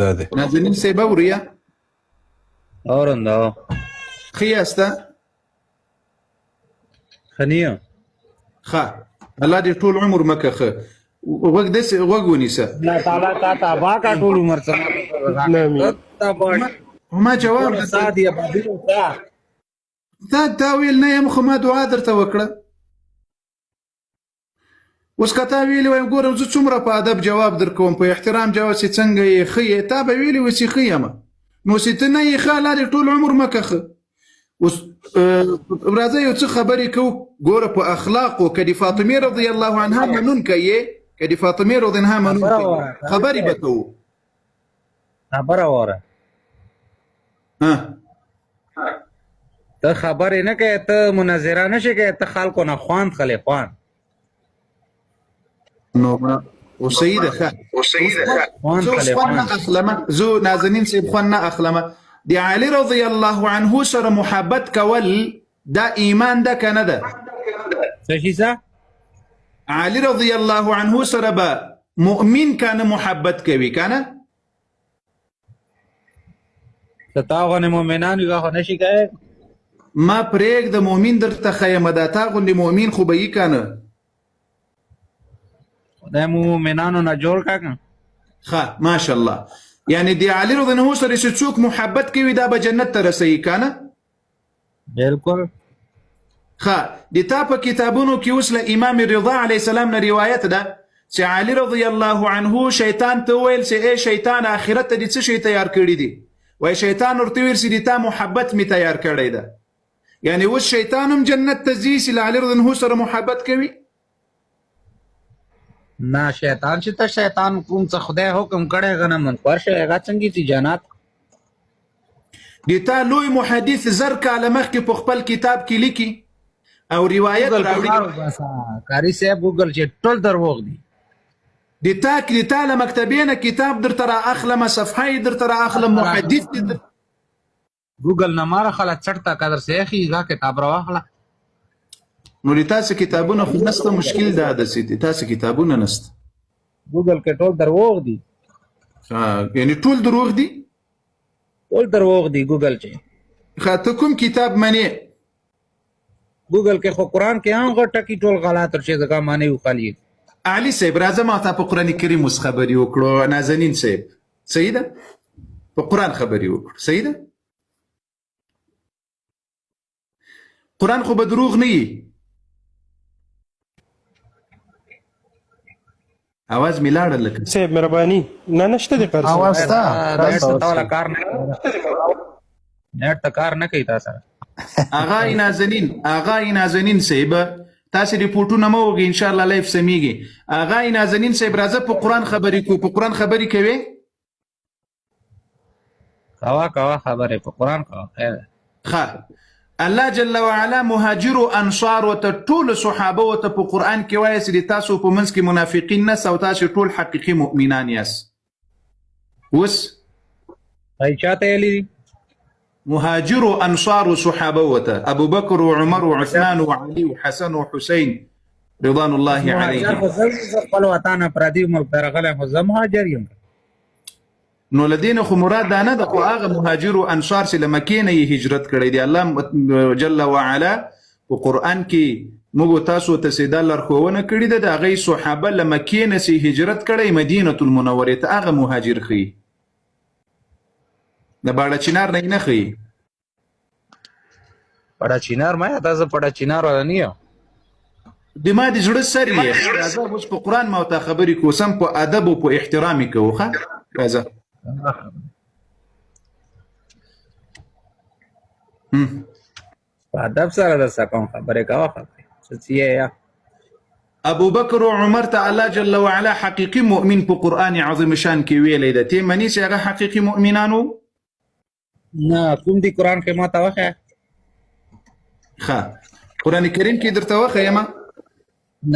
دا دی. نازنین صاحب اوریا اورنده خیاسته خنیه ښه الله دې ټول عمر مکه ښه وغوږ داسې غوږ ونیسه الله تعالی تا تبا کا ټول عمر څنګه ما جواب سادي ابادو دا ویل نه یم خو ما دعا درته وکړه اوس که تا ویلي وایم ګورم زه څومره په ادب جواب در کوم په احترام جواب چې څنګه یې ښه یې تا به ویلي وسې ښه یمه نو چې ته نه یې ښه الله دې ټول عمر مکه ښه اوس راځه یو څه خبرې کوو ګوره په اخلاقو که د فاطمې رضی الله عنها منونکی یې که د فاطمې رضی الله عنها منونکی خبرې به کوو خبره وره ته خبرې نه کوې ته مناظره نه شې کوې ته خلکو نه خواند خلې خوان نو وسیده ښه زه خوان نه اخلمه زه نازنین صاحب خوان نه اخلمه د علي رضی الله عنه سره محبت کول دا ایمان ده که نه ده څه شي څه علي رضی الله عنه سره به مؤمن کنه محبت کوي کنه ته تا غوښتې مؤمنان یو خو نه شي کوې ما پرېږده مؤمن درته ښیم دا تا غوندې مؤمن خو به یي کنه خدای مو مؤمنانو نه جوړ کړه ښه ماشاءالله یعنی د علي رضی الله عنه سره چې څوک محبت کوي دا به جنت ته رسوي کنه بالکل ښه د تا په کتابونو کې اوس له امام رضا علیه السلام نه روایت ده چې علي رضی الله عنه شیطان ته وویل چې ای شیطان آخرت ته دې څه شی تیار کړي دي وایي شیطان ورته ویل چې د تا محبت مې تیار کړی ده یعنی اوس شیطان هم جنت ته ځي چې له علي رضی الله عنه سره محبت کوي نه شیطان چې ته شیطان کوم څه خدای حکم کړی غنه من پرشه هغه څنګه چې جنات د تا لوی محدث زر کاله مخکې په خپل کتاب کې لیکي او روایت راوړي کاری صاحب ګوګل چې ټول دروغ دي د تا له مکتبې نه کتاب درته را اخلم صفحه یې درته را اخلم محدث ګوګل نه ماره خلک چټه قدر سه اخی دا کتاب را واخله نو د تاسو کتابونه خو نسته مشکل دا ده چې تاسو کتابونه نسته ګوګل کې ټول دروغ دي یعنی ټول دروغ دي ټول دروغ دي ګوګل چې خاطر کوم کتاب منی ګوګل کې خو قرآن کې هم غټه کې ټول غلط تر شي دغه معنی وخالی علي صاحب راځه ما ته په قرآن کریم اوس خبرې وکړو نازنین صاحب صحیح ده په قرآن خبرې وکړو صحیح ده قرآن خو به دروغ نه وي आवाज می لاړه لکه صاحب مهرباني نه نشته د قرض आवाज تا دا کار نه نیټ کار نه کوي تاسو آغا نازنین صاحب تاسو ریپورټونه مو وګورئ ان شاء الله لایف سميږي آغا نازنین صاحب راځه په قرآن خبرې کو په قرآن خبرې کوي کوا خبره په قرآن کا خیر ښه الله جل وعلا مهاجر او انصار او ټول صحابه او په قرآن کې وایي چې تاسو په منځ کې منافقین نه او تاسو ټول حقيقي مؤمنان یاست وس هي چاته لري مهاجر او انصار او صحابه او ابو بکر او عمر او عثمان او علي او حسن او حسين رضوان الله عليهم خپل وطن پردي ملک درغله خو مهاجر یم نو لدین خو مراد دا نه د خو هغه مهاجر او انصار چې لمکې نه هجرت کړی دی الله جل وعلا په قرآن کې موږ تاسو ته سیدا لارښوونه کړې ده د هغې صحابه لمکې نه هجرت کړی مدینه المنورې ته هغه مهاجر ښیي د باړه چینار نه ښیي پړه چینار ما تاسو پړه چینار نه یو د ما د زړه سر یې راځه اوس په قرآن ما ته خبرې کو سم په ادب او په احترام یې کوو ښه راځه ادب سره در سکم خبره کا خبره څه ابو بکر او عمر ته الله جل وعلا حقيقي مؤمن په قرآن عظیم شان کې ویلې ده ته منی چې هغه حقيقي مؤمنانو نه کوم دی قرآن کې ما ته وخه ښه قرآن کریم کې درته وخه یم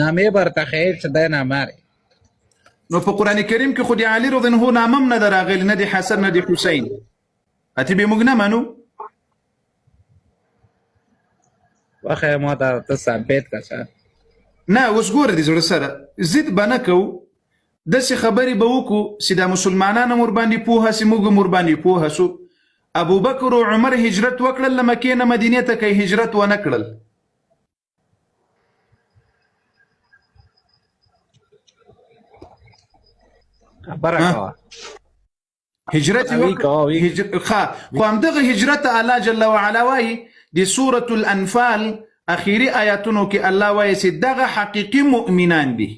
نامه برته خیر څه ده نامه نو په قرآن کریم کې خو د علي رضی الله عنه نامم نه دراغلی نه د حسن نه د حسین اته به موږ نه منو واخه ما ته ثابت کړه نه اوس ګوره د زړه سره ضد به نه کوو داسې خبرې به وکړو چې دا مسلمانان هم ورباندې پوهه سي موږ هم ورباندې پوهه سو ابوبکر او عمر هجرت وکړل له مکې نه مدینې ته کوي هجرت ونه کړل خبره کوه هجرت خو همدغه هجرت الله جل وعلا وایي د سورة الانفال اخیری آیاتونو کې الله وایي چې دغه حقیقي مؤمنان دي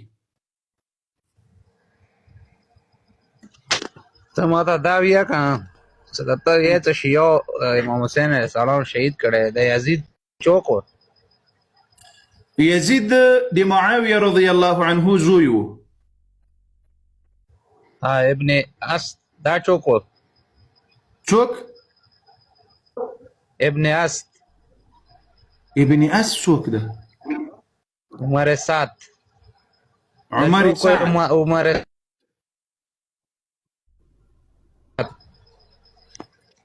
ته ماته دا ویه که چې ته یې څه شیعه امام حسین علیه السلام شهید کړی د یزید چوک و یزید د معاویه رضی الله عنه زوی و ابن اسد دا چوک و چوک ابن اسد ابن اسد څوک ده عمر سعد عمر سعد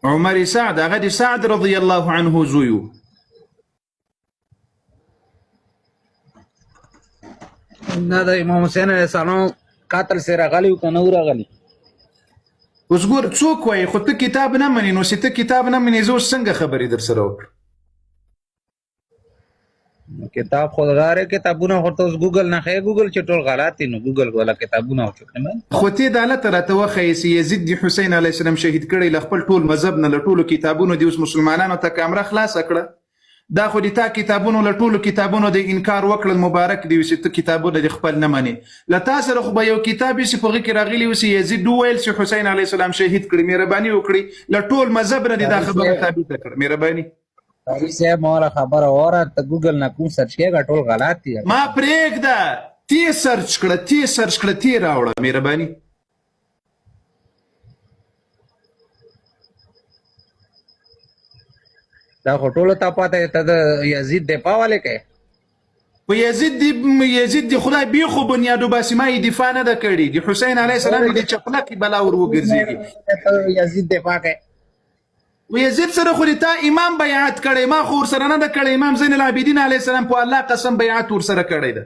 عمر سعد هغه د سعد رضی الله عنه زوی و دا د امام حسین علیه السلام قاتل سره راغلی و که نه راغلی اوس ګور څوک وایي خو ته کتاب نه منې نو چې ته کتاب نه منې زه اوس څنګه خبرې در سره وکړم کتاب خود غاره کتابونه خو ته اوس ګوګل نه ښیې ګوګل چې ټول غلط دي نو ګوګل والا کتابونه وچوکړم خو ته د الله ته راته وښیې چې یزید د حسین علیه السلام شهید کړی له خپل ټول مذهب نه له ټولو کتابونو دې اوس مسلمانانو ته کامره خلاصه کړه دا خو د تا کتابونو له ټولو کتابونو د انکار وکړل مبارک دی چې ته کتابونه د خپل نه منې له تا سره خو به یو کتاب وي چې په هغې کې راغلي و چې یزید وویل چې حسین علیه السلام شهید کړي مهرباني وکړي له ټول مذهب نه دې دا خبره ثابته کړه مهرباني قاري صاحب ما خبره وره ته ګوګل نه کوم سرچ کېږه ټول غلط دي ما پرېږده تی سرچ کړه تی راوړه مهرباني دا خو ټولو ته پته ته د یزید دفاع ولې کوې په یزید د خدای بیخو بنیادو باسي ما یې دفاع نه ده کړې د حسین علیه السلام د چپلکې بلا ور وګرځېږي یزید دفاع کوې و یزید سره خو تا امام بیعت کړی ما خو ورسره نه ده کړی امام زین العابدین علیه السلام په الله قسم بیعت ورسره کړی ده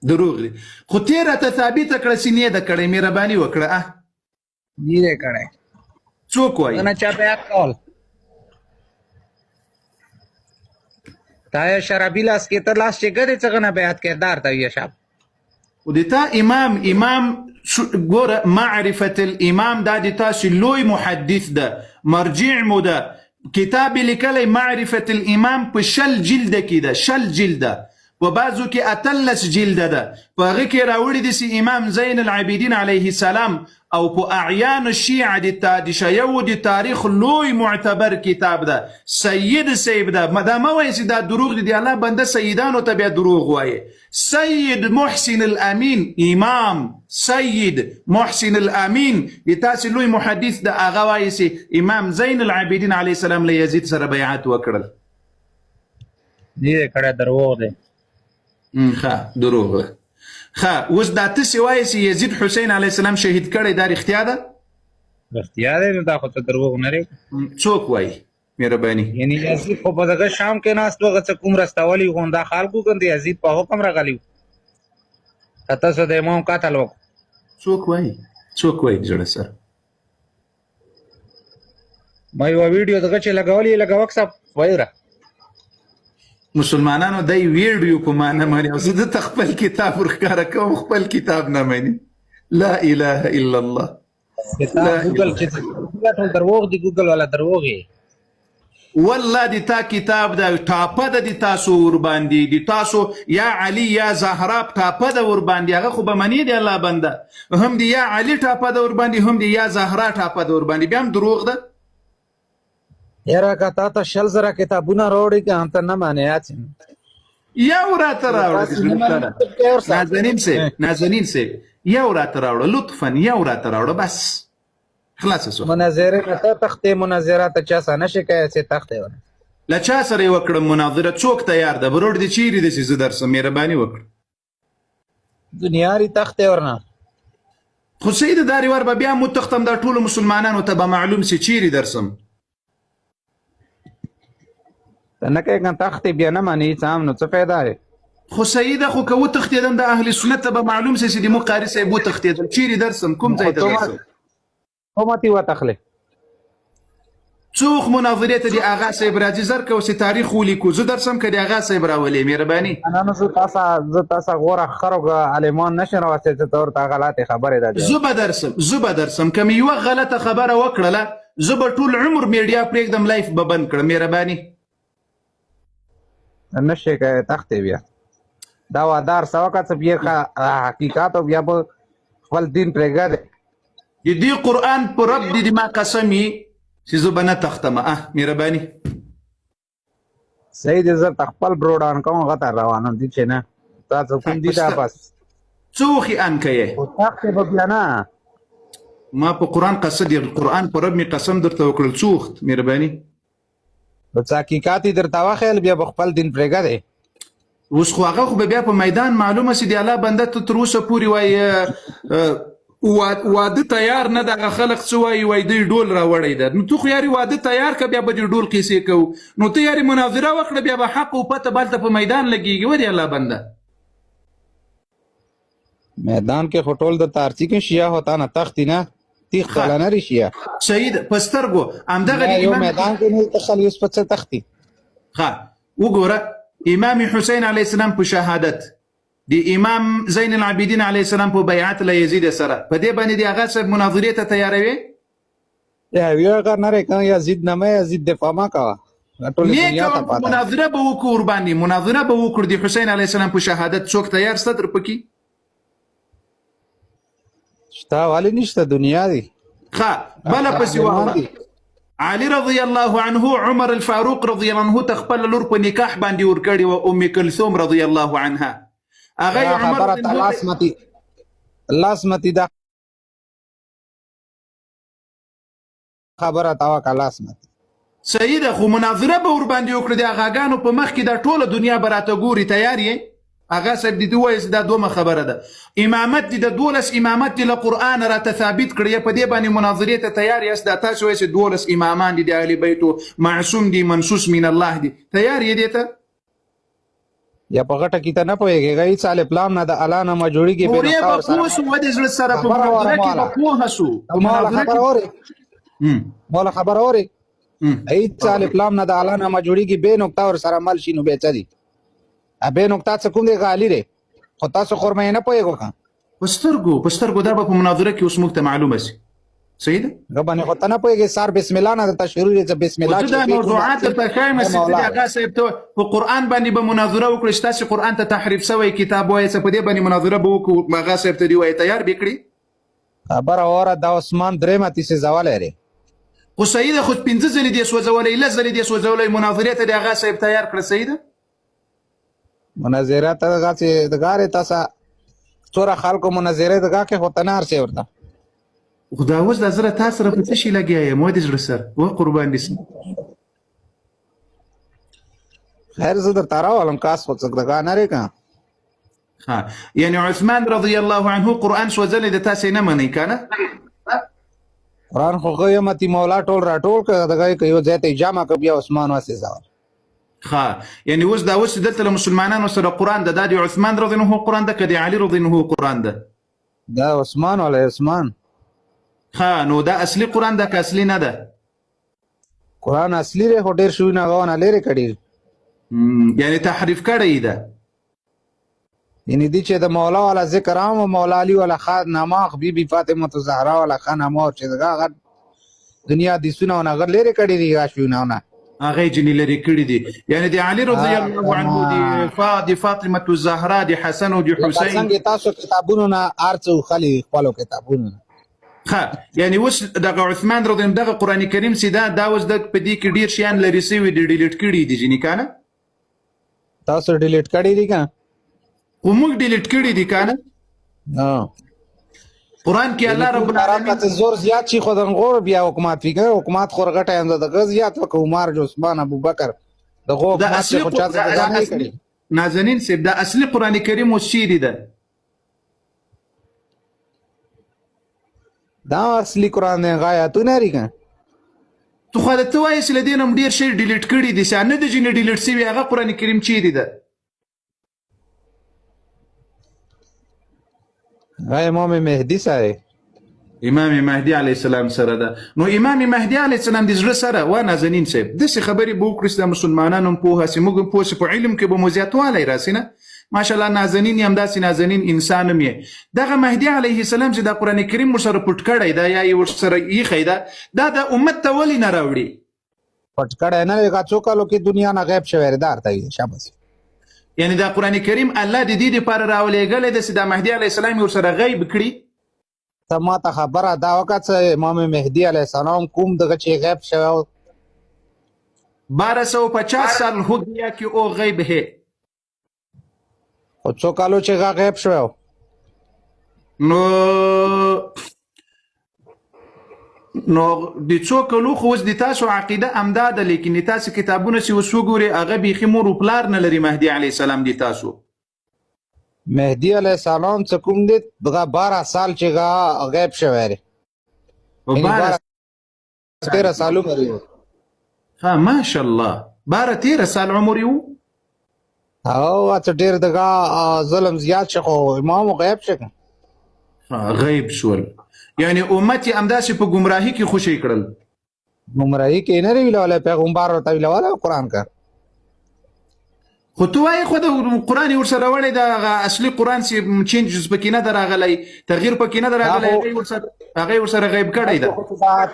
دروغ دی خو تې راته ثابته کړه چې نه ده کړی مهرباني وکړه نه دی کړی څوک وایي نه چا بیعت کول تا یې شرابي لاس کې ته لاس چې ګرې څه نه بیعت کې دار ته ویې شاب و د تا امام ګوره معرفة الامام دا د تاسې لوی محدث ده مرجع مو ده کتاب یې لیکلی معرفة الامام په 20 جلده کې ده 20 جلده په بعضو کې 18 جلده ده په هغه کې راوړي دي چې امام زین العابدین علیه السلام او په اعیان الشیعه د شیعو د تاریخ لوی معتبر کتاب ده سید سیب ده دا ما وایي چې دا دروغ دي د الله بنده سیدانو ته بیا دروغ وایي سید محسن الامین امام سید محسن الامین د تاسې لوی محدث ده هغه وایي چې امام زین العابدین علیه السلام له یزید سره بیعت وکړل دې کړه دروغ دی ښه دروغ ده ښه اوس دا ته چې وایې چې یزید حسین علیه السلام شهید کړی دا رښتیا ده رښتیا دی نو دا خو ته دروغ نه دی څوک وایي مهرباني یعنی یزید خو په دغه شام کې ناست و هغه څه کوم رستولی و دا خلکو که د یزید په حکم راغلی و تاسو د امام قتل وکړو څوک وایي زړه سره ما یوه ویډیو دغه چې لګولی یې لګوک صاحب وایره مسلمانانو دای ویډیو په ما نه مني او زه دته خپل کتاب ورښکاره کوم خپل کتاب نه مني لا اله الا الله ګوګل چې ټول دروغ دي ګوګل والا دروغ یې والله د تا کتاب د ټاپه ده د تاسو ورباندې د تاسو یا علي یا زهرا ټاپه ده ورباندې هغه خو به مني دی الله بنده هم د یا علي ټاپه ده ورباندې هم د یا زهرا ټاپه ده ورباندې بیا هم دروغ ده یاره که تا ته 100 زره کتابونه راوړي که هم ته نه منې یو راته راوړه نازنین صاحب یو راته راوړه لطفا یو راته راوړه بس خلاصه شو مناظره نه ته تختې مناظره ته چا سره نشي کولی چې تختې ونه له چا سره یې وکړم مناظره څوک تیار ده بروډ دې چیرې ده چې زه درسم مهرباني وکړه دنیاري تختې ورنه خو سید دا ریور به بیا مو تختم دا ټولو مسلمانانو ته به معلوم سي چیرې درسم ته نه کوې که تختې بیا نه منې څه هم نو څه فایده دی خو سیده خو که وتښتېدم د اهل سنت ته به معلوم سي چې د مو قاري صاحب وتښتېدل چیرې درسم کوم ځای ته درسم کومتي وتخلې څوک مناظرې ته د اغا صاحب راځي زر که اوسې تاریخ ولیکو زه درسم که د اغا صاحب راولې مهرباني انا زه تاسو غوره خروګه عالمان نشه راوستي چې تور ته غلطه خبره ده زه به درسم که مې یوه غلطه خبره وکړله زه به ټول عمر میډیا پرېږدم لایف به بند کړم مهرباني نشي که تختې بیا دا وادار سوکه څه بیا حقیقت او بیا به خپل دین پرېږده د دې قرآن په رب دې ما قسمي چې زه به نه تختم مهرباني صحیح دې زه خپل بروډان کوم غته روانم دي چې نه تاسو کوم دي دا بس څه وخي ان کوې او تختې به بیا نه ما په قرآن قصد قرآن په رب مې قسم درته وکړل څه وخت مهرباني نو څه حقیقت یې درته وښیل بیا به خپل دین پرېږدې اوس خو هغه خو به بیا په میدان معلومه سي د الله بنده ته تر اوسه پورې وایي واده تیار نه دغه خلق څه وایي وایي دوی ډول راوړی ده نو تو خو یارې واده تیار که بیا به د ډول قیسې کوو نو ته یارې مناظره وکړه بیا به حق او پته بلته په میدان لګېږي ولې الله بنده میدان کې خو ټول د تارچي کې شیعه ہوتا نه تختی نه تیغ خلا نه ری شیعه سید په سترګو همدغه د یو میدان کې نه تخلی اوس په څه تختی وګوره امام حسین علیه السلام په شهادت د امام زین العابدین علیه السلام په بیعت له یزید سره په دې باندې د هغه صاحب مناظرې ته تیاروي یو اگر نه رې کنه یزید نه مې یزید دفاع ما کا ټول دنیا ته پاته مناظره به وکړو ور باندې مناظره به وکړو د حسین علیه السلام په شهادت څوک تیار ستر پکې شتا والی نشته دنیا دی بل پسې واه علي رضی الله عنه عمر الفاروق رضی الله عنه تخپل لور په نکاح باندې ورکړي او ام کلثوم رضی الله عنها هغه عمر لاسمتی دا خبره تاوا کلاسمتی سیده خو مناظره به ور باندې وکړي د هغاګانو په مخ کې د ټوله دنیا براته ګوري تیار یې هغه صاحب د دوه دا دومره خبره ده امامت د 12 امامت له قران راته ثابت کړی په دې باندې مناظرې ته تیار یاست دا تاسو وایي چې 12 امامان دي د اهل بیت معصوم دي منصوص من الله دي تیار یې دي ته یا په غټه کې ته نه پوهېږي غي صالح پلان نه د الله نه ما جوړیږي به نو تاسو ودې زړه سره په مناظره کې په پوهه شو مولا خبر اوري ای صالح پلان نه د الله نه ما جوړیږي به نقطه ور سره مل شي نو به چدي ابه نقطه څه کوم دی غالي ری خو تاسو خورمه نه پوهېږو کا پسترګو دا په مناظره کې اوس موږ ته معلومه سي سید غبنه خو ته نه پوهېږي سار بسم الله نه ته شروع دې بسم الله دا موضوعات ته قائمه سي چې هغه صاحب ته په قران باندې به مناظره وکړي چې تاسو قران ته تحریف سوی کتاب وایي څه په دې باندې مناظره به وکړو هغه صاحب ته دی وایي تیار بکړي خبر اوره د عثمان درې ماتي سي زوال لري خو سید خو 15 ځلې دې سوځولې لزلې دې سوځولې مناظره ته هغه صاحب تیار کړ سید مناظره ته دغه چې دغه تاسو څوره خلکو مناظره دغه کې هوته نه ارسي ورته خدا اوس د زړه تاسو سره په څه شي لګیا مو دې زړه سره و قربان دي خیر زه در تارا ولم کاس خو څنګه دغه نه لري کا یعنی عثمان رضی الله عنه قران سوځل د تاسو نه منی کنه قران خو قیامتي مولا ټول را ټول کړه دغه یو ځای ته جامع کبي عثمان واسه زاور يعني وز دا وس دلته المسلمانان وسره قران ده د عثمان رضی الله عنه قران ده کدي علي رضی الله عنه قران ده دا عثمان ولا عثمان نو دا اصلي قران ده که اصلي نه ده قران اصلي له هډیر شو نه غوونه لري کړي يعني تحریف کړی ده یعنی دي چې د مولا والا ذکر او مولا علي والا خان نامه بي فاطمه الزهرا والا خان امور چې دغه دنیا دي سونه نه غر لري کړي دي غاشونه نه هغه جنې لري کړي دي یعنی د علي رضی الله عنه دی فاطمه الزهرا دی حسن او دی حسین څنګه تاسو کتابونو نه ارڅو خلی خپل کتابونو یعنی وس دغه عثمان رضی الله دغه قران کریم سیدا دا وس د پدې کې ډیر شیان لري سی وی ډیلیټ کړي دي جنې کنه تاسو ډیلیټ کړي دي کنه کومګ ډیلیټ کړي دي کنه قران کې الله رب العالمین زور زیات شي خو دغه بیا حکومت فکر حکومت خورغټه هم د غزيات وک عمر عثمان ابو بکر دغه حکومت خو چا څه نه کړی نازنین سب دا اصلي قران کریم وشيري ده دا اصلي قران غایاتونه لري کنه تو خو ته وایې چې لدینم ډیر شی ډیلیټ کړي دي څنګه د جن ډیلیټ سی هغه قران کریم چیرې ده امام مهدي سره امام مهدي علیه السلام سره ده. نو امام مهدي علیه السلام د زړه سره و نازنین صاحب داسې خبرې به وکړي چې د مسلمانانو هم پوهه سي، موږ هم پوه سو، په علم کې به مو زیاتوالی راسي نه. ماشاءالله نازنین یې همداسې نازنین انسان هم یې. دغه مهدي علیه السلام چې د قرآن کریم ورسره پټ کړی ده یا یې ورسره ایښی ده، دا د امت ته ولې نه راوړي؟ پټ کړی نه دی، څو کالو کې دنیا نه غیب شوی دی، دا ورته وایي. شاباس. یعنی د قرآن کریم الله د دې دپاره راولېږلی ده چې د مهدي علیه السلام یې ورسره غیب کړي. ته ما ته خبره دا وکړه چې امام مهدي علیه السلام کوم دغه چې غیب شوی 1250 سال ہو گیا کہ او غیب ہے. خو څو کالو چې هغه غیب شوی نو د څو کلو خو اوس د تاسو عقیده همدا ده، لیکن د تاسو کتابونه چې اوس وګورئ هغه بیخي مور و پلار نه لري مهدي علیه السلام د تاسو. مهدي علیه السلام چې کوم دی دغه 12 سال چې هغه غیب شوی دی، 13 سال عمر یې و. ها ماشاءالله 12-13 سال عمر یې و. او څه ډېر دغه ظلم زیات شو خو امام غیب شو. غیب شول یعنی امت یې همداسې په ګمراهي کې خوشی کړل. ګمراهي کې نه دی ویلولی، پیغمبر ورته ویلولی قرآن کار. خو ته وایې خو د قرآن یې ورسره وړی د هغه اصلي قرآن چې چینجز پکې نه ده راغلی، تغییر پکې نه ده راغلی، هغه یې ورسره غیب کړی ده.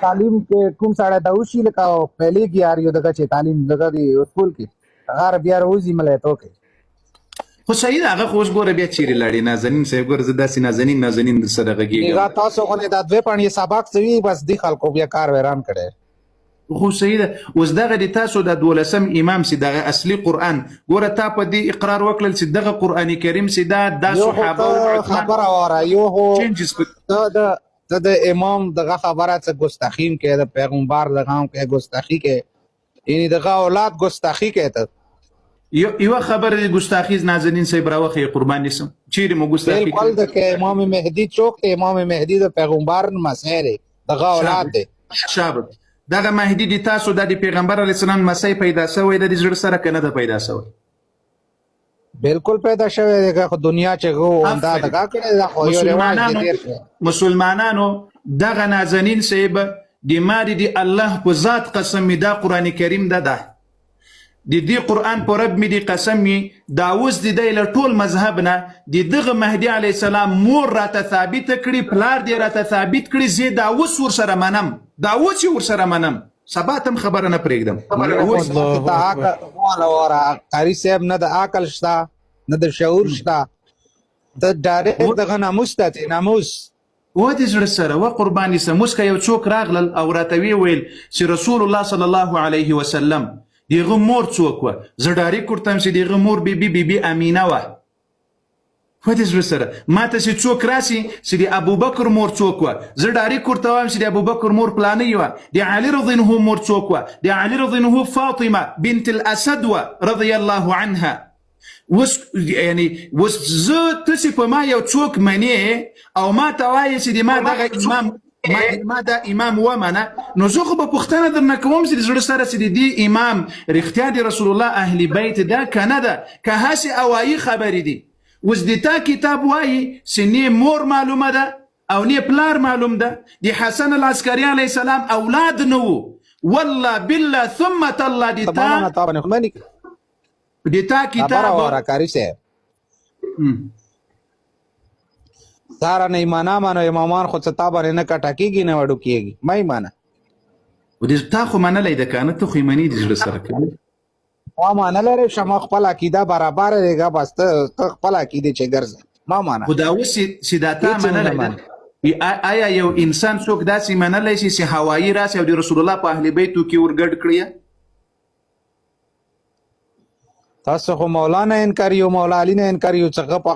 تعلیم کې کوم سړی ته وشي لکه پهلې کې یار یو دغه چې تعلیم دغه دی اسکول کې هغه بیا راوځي ملایتو کې. خو صحیح ده، هغه خو اوس ګوره بیا چیرې لاړې نازنین صاحب. ګوره زه داسې نازنین سره غږېږم. تاسو خو دا 2 پاڼې سبق څه وي بس دې خلکو بیا کار ویران کړی. خو صحیح ده. اوس دغه د تاسو د 12 امام چې دغه اصلي قرآن ګوره تا په دې اقرار وکړل چې دغه قرآن کریم چې دا صحابه خبره واره یو هو ته د امام دغه خبره څه ګستاخیم کې د پیغمبر دغه هم کې ګستاخی کې یعنی دغه اولاد ګستاخی کې ته یو خبر د ګستاخی نازنین صاحب راوخی قربان نسم چیرې مو ګستاخی بالکل د امام مهدي چوک ته امام مهدي د پیغمبر مسیره دغه اولاد دی. شابه دغه مهدی د تاسو د پیغمبر علی السلام مسیح پیدا شوی د زړه سره کنه ده پیدا شوی؟ بالکل پیدا شوی دی. خو دنیا چې غو انده دغه کړی دا خو یو رواج دی. مسلمانانو دغه نازنین صاحب د ماری دی الله په ذات قسم می دا قران کریم ده د دې قرآن په رب می دی قسم می دا اوس د دی له ټول مذهب نه د دغه مهدي علیه السلام مور راته ثابت کړي، پلار دی راته ثابت کړي، زه دا اوس ورسره منم، دا اوس ورسره منم، سبا تم خبره نه پرېږدم. قاری صاحب نه د عقل شته نه د شعور شته، د ډایرکټ دغه ناموس ته ناموس و د زړه سره و قرباني سه. موس که یو څوک راغلل او راته ویل چې رسول الله صلی الله علیه وسلم دیغه مور څوک و، زه ډایرکټ ورته چې دیغه مور بی امینه وه. و د زړه سره ماته چې څوک راسي چې د ابوبکر مور څوک وه، زه ډایرکټ ورته وایم چې د ابوبکر مور پلانۍ وه. د علي رضی الله عنه مور څوک وه، د علي رضی الله عنه فاطمه بنت الاسد وه رضی الله عنها. وس یعنی وس زه تاسو په ما یو څوک منی او ما ته وایي چې د ما دغه امام ما دا امام ومنه، نو زه خو به پوښتنه درنه کوم چې د زړه سره چې د دې امام رښتیا د رسول الله اهل بیت ده که نه ده، که هسې اوایي خبرې دي. اوس د تا کتاب وایي چې نه مور معلومه ده او نه پلار معلوم ده، د حسن العسکري علیه السلام اولاد نه وو، والله بالله ثم تالله د تا کتاب کاری صاحب سارا نه ایمانا مانو امامان خود څه تا باندې نه کټه کېږي نه وډو کېږي ما ایمانه و دې تا خو منلی ده که نه ته خو یې منې د زړه سره کوي ما مانه لرې شما خپل عقیده برابر رهېږه بس ته خپل عقیدې چې ګرځه ما مانه خو دا اوس چې دا تا منلی ده آیا یو انسان څوک داسې منلی شي چې هوایي راسي او د رسول الله په اهل بیتو کې ورګډ کړي؟ تاسو خو مولا نه انکار یو مولا علی نه انکار یو څنګه په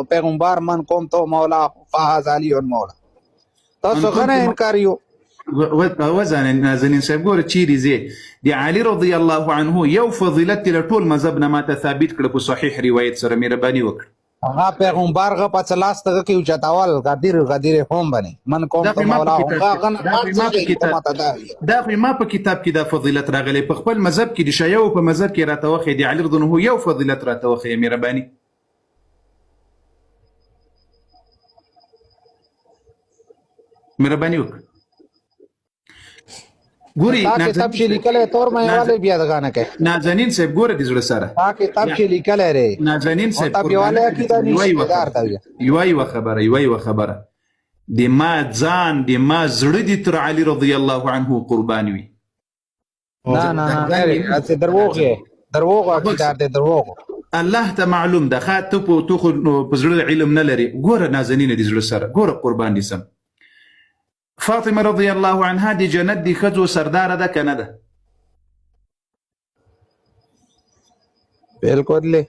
پیغمبر من کوم ته مولا فاز علی مولا تاسو غنه انکار یو وزن نازنین صاحب ګوره چیرې ځې د علي رضی الله عنه یو فضیلت له ټول مذهب نه ماته ثابت کړه په صحیح روایت سره مهرباني وکړه. هغه پیغمبر غ په لاس ته کې چتاول غدیر هم باندې من کوم ته مولا هغه دا خو ما په کتاب کې دا فضیلت راغلی، په خپل مذهب کې د شیعو په مذهب کې راته وښی د علي رضی الله عنه یو فضیلت راته وښی مهرباني. مهرباني وکړه ګوري تا کتاب چې لیکلی تور مې والے بیا دغه نه کوي نازنین صاحب ګوره دې زړه سره تا کتاب چې لیکلی ری نازنین صاحب تا بیواله عقیده نشته دار تا بیا یوه خبره د ما ځان د ما زړه دي تر علي رضی الله عنه قربان وي نه دروغ عقیده ده دروغ الله ته معلوم ده خا ته په زړه علم نه لري ګوره نازنین دې زړه سره ګوره قربان دي سم فاطمه رضی الله عنها د جنت د ښځو سرداره ده که نه ده بالکل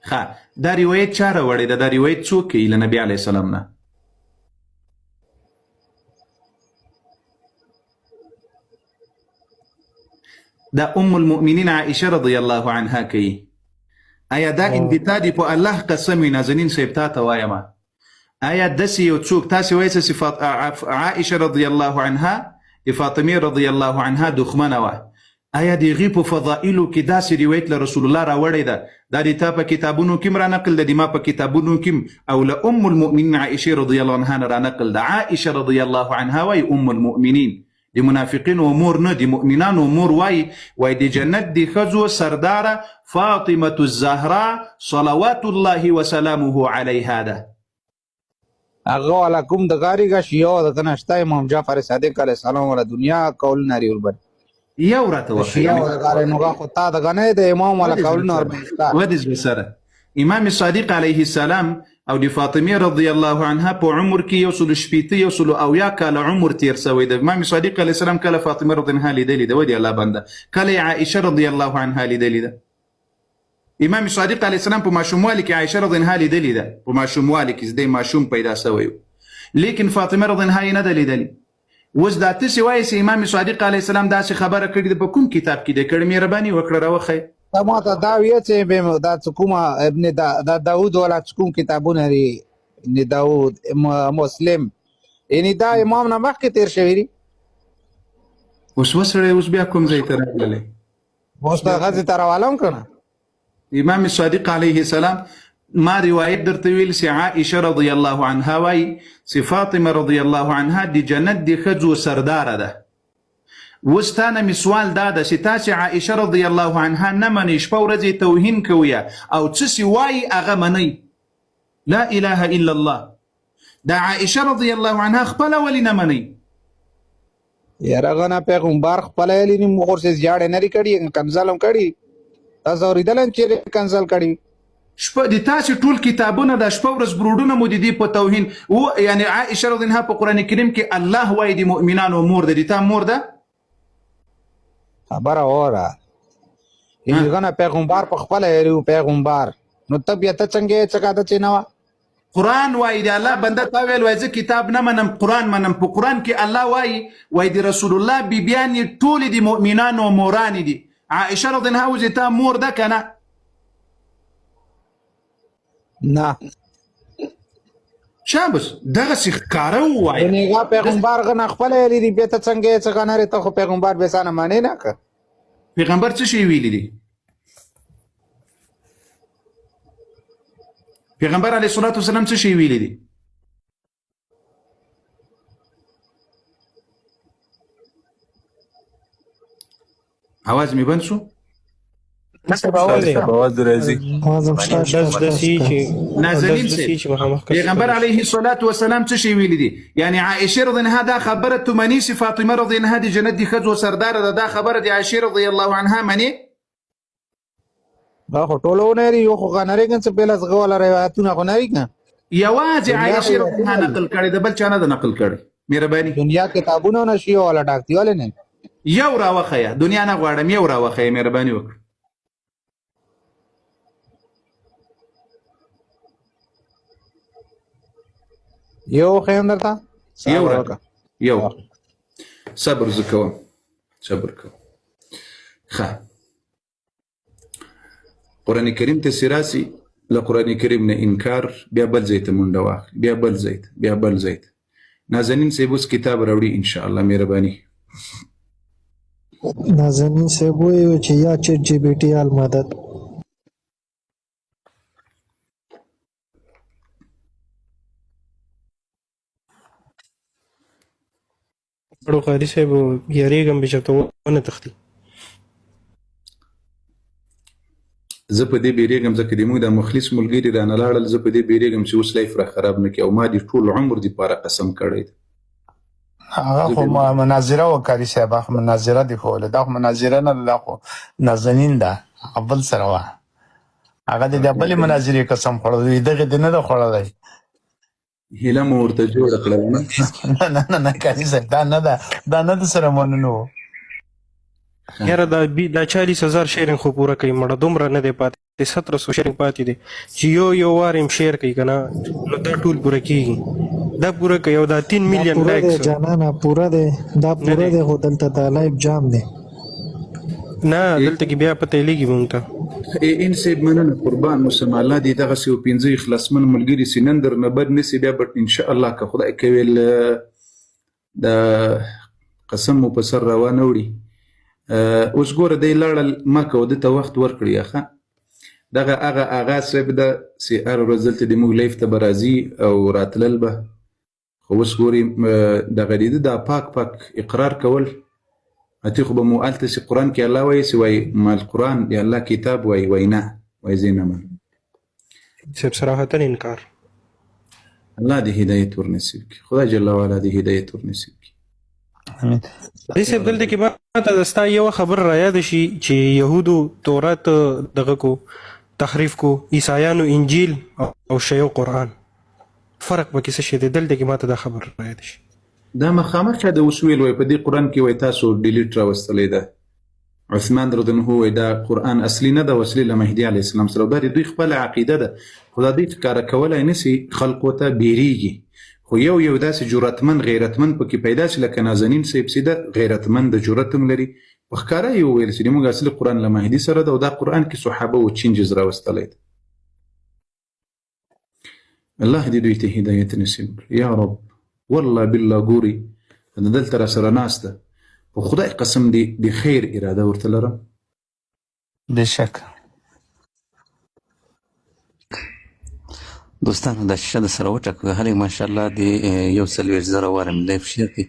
ښه دا روایت چا راوړی ده دا روایت څوک کوي له نبي علیه السلام نه دا ام المؤمنین عائشه رضی الله عنها کوي آیا دا انبتا دی په الله قسم وي نازنین صاحب تا ته وایم آیا داسې یو څوک تاسې وایئ صفات عائشه رضی الله عنها د فاطمې رضی الله عنها دښمنه وه آیا د هغې په فضائلو کې داسې روایت له رسول الله راوړی ده دا د تا په کتابونو کې را نقل ده د ما په کتابونو کې او له ام المؤمنین عائشه رضی الله عنها نه را نقل ده عائشه رضی الله عنها وایي ام المؤمنین د منافقینو امور نه د مؤمنانو امور وایي د جنت د ښځو سرداره فاطمه الزهرا صلوات الله وسلامه علیها ده هغه والا کوم د غاریګه شیو د کنهشته امام جعفر صادق علیه السلام ولا دنیا کول ناری وربن یو راته وخت شیو د غاره نو خو تا د غنه د امام ولا کول نور ودز بسره امام صادق علیه السلام او د فاطمه رضی الله عنها په عمر کې یو سل شپیته یو سل او یا کاله عمر تیر شوی د امام صادق علیه السلام کله فاطمه رضی الله عنها لیدلې ده ودی الله بنده کله عائشه رضی الله عنها لیدلې ده امام صادق علیه السلام په ماشوموالي کې عائشه رضی الله عنها لیدلې ده په ماشوموالي کې د ماشوم پیدا شوی لیکن فاطمه رضی الله عنها نه ده لیدلې اوس دا تاسې وایي چې امام صادق علیه السلام داسې خبره کړې ده په کوم کتاب کې ده کړې مهرباني وکړه راوښیه تا ما ته دا ویې چې دا کومه ابن دا داود والا کوم کتابونه لري ابن داود مسلم یعنې دا امام نه مخکې تېر شوي دي اوس وسړی اوس بیا کوم ځای ته راغلی اوس د ښځې ته راوالم که نه امام صادق علیه السلام ما روایت درته ویل چې عائشه رضی الله عنها وایي چې فاطمه رضی الله عنها د جنت د ښځو سرداره ده اوس تا نه مې سوال دا ده چې تاسې عائشه رضی الله عنها نه منئ شپه ورځې توهین کوئ او څه چې وایي هغه منئ لا اله الا الله دا عائشه رضی الله عنها خپله ولې نه منئ یاره هغه نه پیغمبر خپله ویلي نیم غورسې زیاړې نه دي کړي کنزل هم کړي تاسو اورېدلی چېرې کنزل کړي شپه د تاسې ټول کتابونه د شپه ورځ بروډونه مو د دې په توهین یعنې عائشه رضی الله عنها په قرآن کریم کې الله وایي د مؤمنانو مور ده د تا مور ده خبره اوره هغه نه پیغمبر په خپله ویلي پیغمبر نو ته بیا ته څنګه یې څه کاته چې نه وه قرآن وایي د الله بنده تا ویل وایي زه کتاب نه منم قرآن منم په قرآن کې الله وایي د رسول الله بیبیانې ټولې د مؤمنانو مورانې دي عائشه رضی الله عنها تا مور ده که نه نه شابس دغسې ښکاره ووایه یعنې هغه پیغمبر هغه نه خپله ویلي دي بیا ته څنګه یې څه غنرې ته خو پیغمبر بیا سانه منې نه که پیغمبر څه شی ویلی دي پیغمبر علیه الصلاة والسلام څه شی ویلی دي आवाज می بند شو نازنین پیغمبر علیه الصلاة والسلام څه شی ویلی دي یعنی عائشه رضی الله عنها دا خبره تو منی چې فاطمه رضی الله عنها د جنت د ښځو سرداره ده دا خبره د عائشه رضی الله عنها منی دا خو ټولو نه لري یو خو غنرې که څه پهله هغه والا روایتونه خو نه وي که یوازې عائشه رضی الله عنها نقل کړی ده بل چا نه ده نقل کړی مهرباني دنیا کتابونه نه شي والا ډاکتي والے نه یو راوښیه دنیا نه غواړم یو راوښیه مهرباني وکړه یو خیم درته یو صبر زه کوم صبر کوم ښه قرآن کریم ته چې راسي له قرآن کریم نه انکار بیا بل ځای ته منډه واخلي بیا بل ځای ته نازنین صاحب اوس کتاب راوړي انشاءالله مهرباني نازنین صاحب وایي چې یا چیټ جی پی ټي المدد اړو قاری صاحب یریږم به چېرته ونه تښتي. زه په دې بیریږم ځکه د موږ د مخلص ملګري رانه لاړل. زه په دې بیریږم چې اوس لایف را خراب نه کړي او ما دې ټول عمر دپاره قسم کړی دی. هغه خو مناظره وکړي صاحب، هغه مناظره دی کوله، دا خو مناظره نه ده، دا خو نازنین ده، هغه بل سره وه. هغه د بلې مناظرې قسم خوړلی، دغې د نه ده خوړلی. هیله مو ورته جوړه کړله نه. نه نه قاري صاحب دا نه ده، دا نه د سره منونو. یاره دا 40,000 شیرینګ خو پوره کوي مړه، دومره نه دی پاتې، 1700 شیرینګ پاتې دی چې یو وار یم شیر کوي که نه نو دا ټول پوره کېږي. دا پوره کوي او دا 3 میلیون پوره دی لایکس جانانه، پوره دی، دا پوره دی، خو دلته دا لایف جام دی. نه دلته کې بیا پته لګي مونږ ته. ان صاحب مننه قربان موسم. الله دې دغسې یو 5 اخلاصمن ملګري سي نن درنه بد نه سي بیا به انشاءالله که خدای کوي د قسم مو په سر روانه وړي. اوس ګوره دی لاړل مکه او ده ته وخت ورکړي ښه. دغه هغه آغا صاحب ده چې هره ورځ دلته د موږ لایف ته به راځي او راتلل به. خو اوس ګورې دغه د ده دا پاک اقرار کول اتې خو به مو هلته چې قرآن کې الله وایي چې وایي ما القرآن د الله کتاب وایي وایي نه وایي زه نه منم. صاحب صراحتا انکار. الله دې هدایت ورنصیب کړي، خدای جل وعلا دې هدایت ورنصیب کړي. دې صاحب دلته کې ما ته ستا یوه خبره رایاده شي چې یهودو تورات دغه کو تحریف کو، عیسایانو انجیل او شیعو قرآن، فرق پکې څه شی دی؟ دلته کې ما ته دا خبره رایاده شي. دا مخامخ چا د وسویل وای په دې قرآن کې وای تاسو ډیلیټ راوستلی ده. عثمان رضی الله عنه وای دا قرآن اصلي نه ده، وسیلې له مهدي علیه السلام سره. دا د دوی خپله عقیده ده، خو دا دوی ښکاره کولی نه سي، خلقو ته بیریږي. خو یو داسې جرأتمن غیرتمن پکې پیدا شي لکه نازنین صاحب چې ده غیرتمن د جرأت هم لري، په ښکاره یې وویل چې موږ اصلي قرآن له مهدي سره ده او دا قرآن کې صحابه و چینجز راوستلی ده. الله دې دوی ته هدایت نصیب کړي یا رب. والله بالله ګوري دلته را سره ناسته، په خدای قسم دی د خیر اراده ورته لرم. بېشکه دوستانو دا شیشه د سره وټکوي، هلې ماشاءالله د 140,000 واره مې لایف شیر کړي.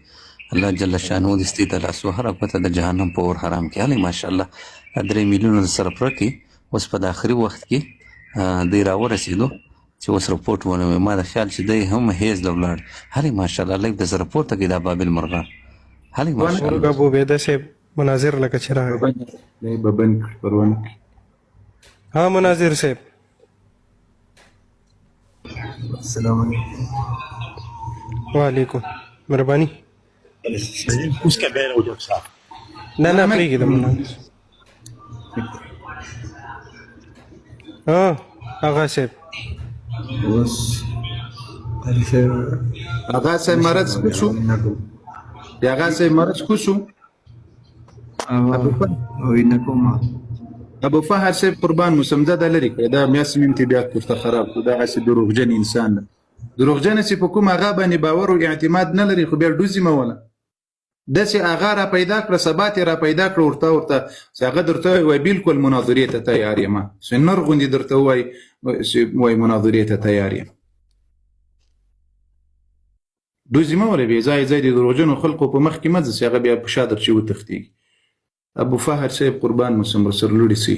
الله جل شانو دې ستې ته لاس وهره پته د جهنم په اور حرام کړي. هلې ماشاءالله 3 میلیونه د سره پوره کړي. اوس په د آخري وخت کې دی راورسېدو چې اوس رپورټ ونه ما د خیال چې دی هم هیز له ولاړ. هلې ماشاءالله لایف د سره پورته کړي دا بابل مرغان. هلې ماشاءالله ابو عبیده صاحب مناظر لکه چې راغی به بند کړي پرونه کړي. ها مناظر صاحب السلام علیکم. وعلیکم مهرباني. اوس کا بیره وجو صاحب نه پرېږدم مناظر. آغا صاحب اوس آغا صاحب مرض کوشو د آغا صاحب مرض کوشو ابو فهد صاحب قربان مسمزه دا لري کړه. دا میاسم امتیازات ورته خراب کړه. دا هسې دروغجن انسان ده. دروغجن چې په کوم هغه باندې باور او اعتماد نه لري خو بیا ډوزي موله. داسې هغه را پیدا کړه، ثبات را پیدا کړه ورته چې هغه درته وایي بالکل مناظرې ته تیار یم، سنر غوندې درته وایي مناظرې ته تیار یم. ډوزي موله بې ځای د دروغجنو خلقو په مخ کې مه ځه چې هغه بیا په شا درچې وتښتېږي. ابو فهد صاحب قربان مسم رسول لوړي سي